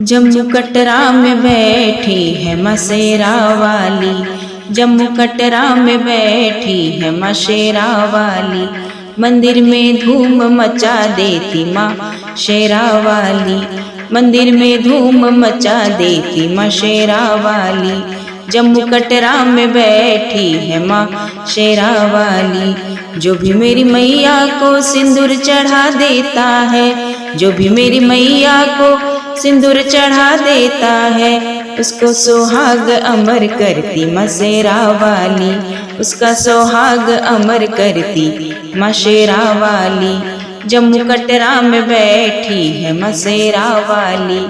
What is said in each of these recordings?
जम्मू कटरा में बैठी है मसेरा वाली, जम्मू कटरा में बैठी है मशेरा वाली। मंदिर में धूम मचा देती माँ शेरा वाली, मंदिर में धूम मचा देती माँ शेरा वाली। जम्मू कटरा में बैठी है माँ शेरा वाली। जो भी मेरी मैया को सिंदूर चढ़ा देता है, जो भी मेरी मैया को सिंदूर चढ़ा देता है, उसको सुहाग अमर करती मसेरा वाली, उसका सुहाग अमर करती मशेरा वाली। जम्मू कटरा में बैठी है मसेरा वाली,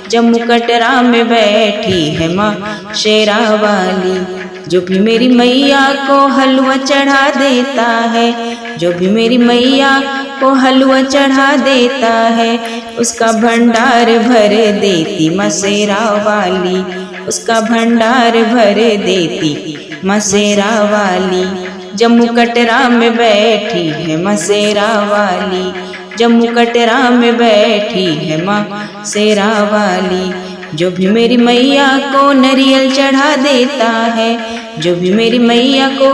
जम्मू कटरा में बैठी है माँ शेरा वाली। जो भी मेरी मैया को हलवा चढ़ा देता है, जो भी मेरी मैया को हलवा चढ़ा देता है, उसका भंडार भर देती मसेरा वाली, उसका भंडार भर देती मसेरा वाली। जम्मू कटरा में बैठी है मसेरा वाली, जम्मू कटरा में बैठी है माँ शेरा वाली। जो भी मेरी मैया को नरियल चढ़ा देता है, जो भी मेरी मैया को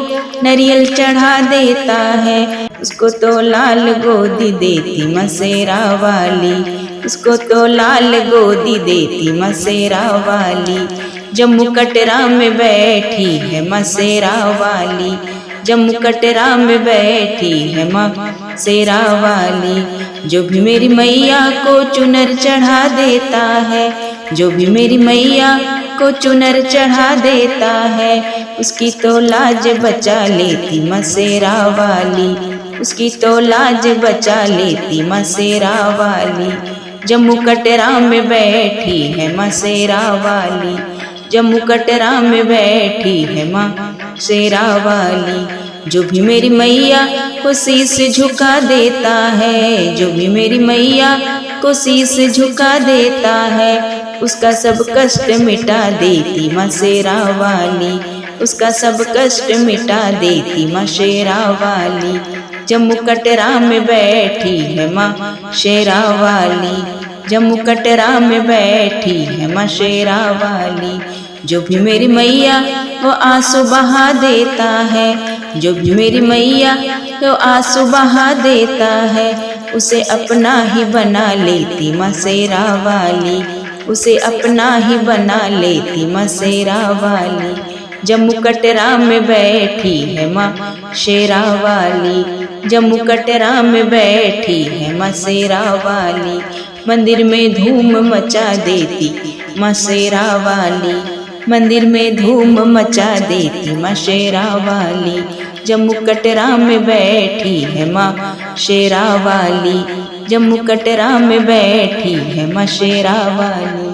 नरियल चढ़ा देता है, उसको तो लाल गोदी देती मसेरा वाली, उसको तो लाल गोदी देती मसेरा वाली। जम्मू कटरा में बैठी है मसेरा वाली, जम्मू कटरा में बैठी है माँ शेरा वाली। जो भी मेरी मैया को चुनर चढ़ा देता है, जो भी मेरी मैया को चुनर चढ़ा देता है, उसकी तो लाज बचा लेती मसेरा वाली, उसकी तो लाज बचा लेती मसेरा वाली। जम्मू कटरा में बैठी है मसेरा वाली, जम्मू कटरा में बैठी है माँ शेरा वाली। जो भी मेरी मैया को शीश झुका देता है, जो भी मेरी मैया को शीश झुका देता है, उसका सब कष्ट मिटा देती मसेरा वाली, उसका सब कष्ट मिटा देती मशेरा वाली। जम्मू कटरा में बैठी है माँ शेरा वाली, जम्मू कटरा में बैठी है मशेरा वाली। जो भी मेरी मैया वो आंसू बहा देता है, जो भी मेरी मैया वो आंसू बहा देता है, उसे अपना ही बना लेती मसेरा वाली, उसे अपना ही बना लेती मसेरा वाली। जम्मू कटरा में बैठी है माँ शेरा वाली, जम्मू कटरा में बैठी है मसेरा वाली। मंदिर में धूम मचा देती मसेरा वाली, मंदिर में धूम मचा देती मशेरा वाली। जम्मू कटरा में बैठी है माँ शेरा वाली, जम्मू कटरा में बैठी है मशेरा वाली।